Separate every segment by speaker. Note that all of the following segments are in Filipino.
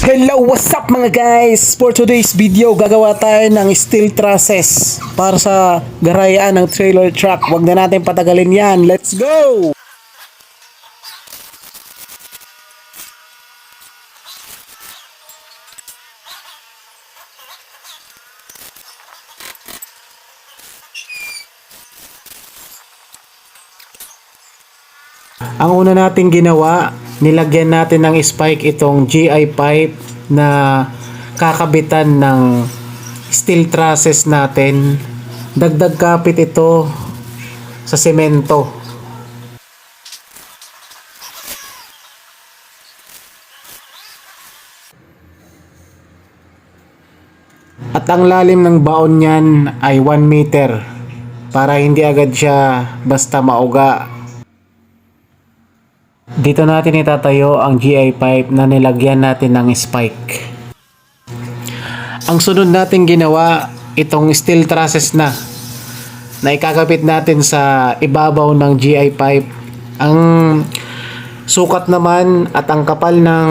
Speaker 1: Hello, what's up mga guys? For today's video, gagawa tayo ng steel trusses para sa garayaan ng trailer truck. Huwag na natin patagalin yan. Let's go! Ang una nating ginawa, nilagyan natin ng spike itong GI pipe na kakabitan ng steel trusses natin. Dagdag kapit ito sa semento. At ang lalim ng baon niyan ay 1 meter para hindi agad siya basta mauga. Dito natin itatayo ang GI pipe na nilagyan natin ng spike. Ang sunod natin ginawa, itong steel trusses na ikakabit natin sa ibabaw ng GI pipe. Ang sukat naman at ang kapal ng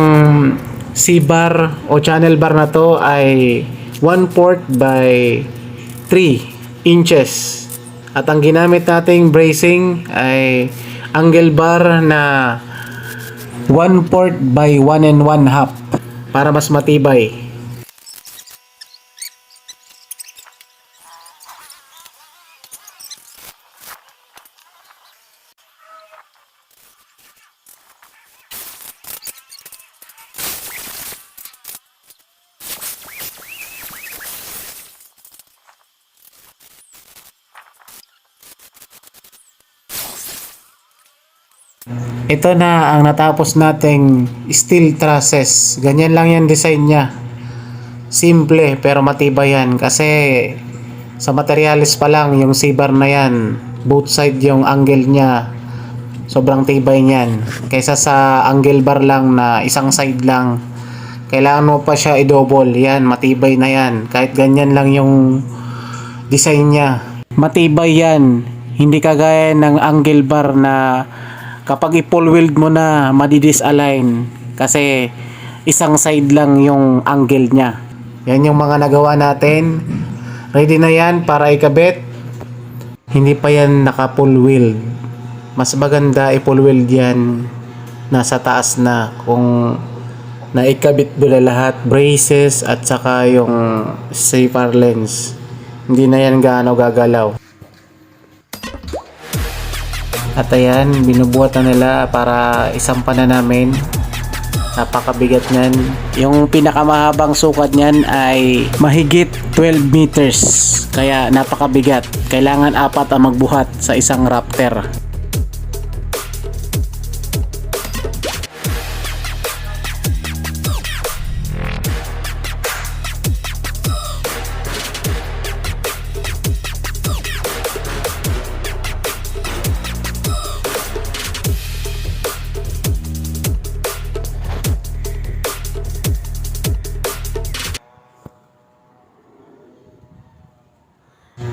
Speaker 1: C-bar o channel bar na to ay 1/4 by 3 inches. At ang ginamit nating bracing ay angle bar na 1/4 by 1 1/2 para mas matibay. Ito na ang natapos nating steel trusses. Ganyan lang yung design niya. Simple pero matibay yan kasi sa materialis pa lang yung C-bar na yan, both side yung angle niya. Sobrang tibay niyan. Kaysa sa angle bar lang na isang side lang. Kailangan mo pa siya i-double. Yan, matibay na yan. Kahit ganyan lang yung design niya. Matibay yan. Hindi kagaya ng angle bar na kapag i-pull weld mo na madi-disalign kasi isang side lang yung angle niya. Yan yung mga nagawa natin. Ready na yan para ikabit. Hindi pa yan naka-pull weld. Mas maganda i-pull weld yan nasa taas na kung naikabit doon lahat, braces at saka yung C-bar lens. Hindi na yan gaano gagalaw. At ayan, binubuhat na nila para isampa na namin. Napakabigat niyan. Yung pinakamahabang sukat niyan ay mahigit 12 meters. Kaya napakabigat. Kailangan 4 ang magbuhat sa isang rafter.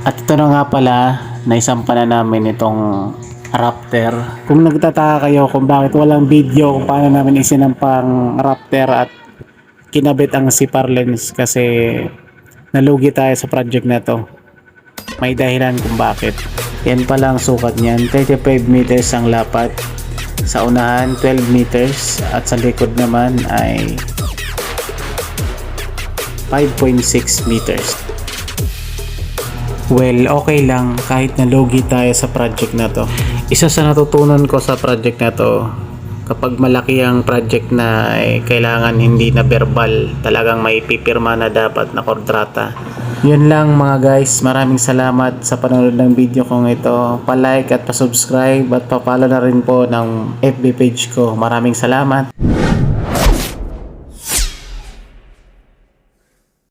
Speaker 1: At ito na nga pala, naisampa na namin itong rafter. Kung nagtataka kayo kung bakit walang video kung paano namin isinampang rafter at kinabit ang C-bar lens kasi nalugi tayo sa project na to. May dahilan kung bakit. Yan pala ang sukat niyan, 35 meters ang lapad. Sa unahan, 12 meters at sa likod naman ay 5.6 meters. Well, okay lang kahit nalugi tayo sa project na to. Isa sa natutunan ko sa project na to, kapag malaki ang project na kailangan hindi na verbal, talagang may pipirma na dapat na kontrata. Yun lang mga guys, maraming salamat sa panonood ng video kong ito. Pa-like at pa-subscribe at pa-follow na rin po ng FB page ko. Maraming salamat.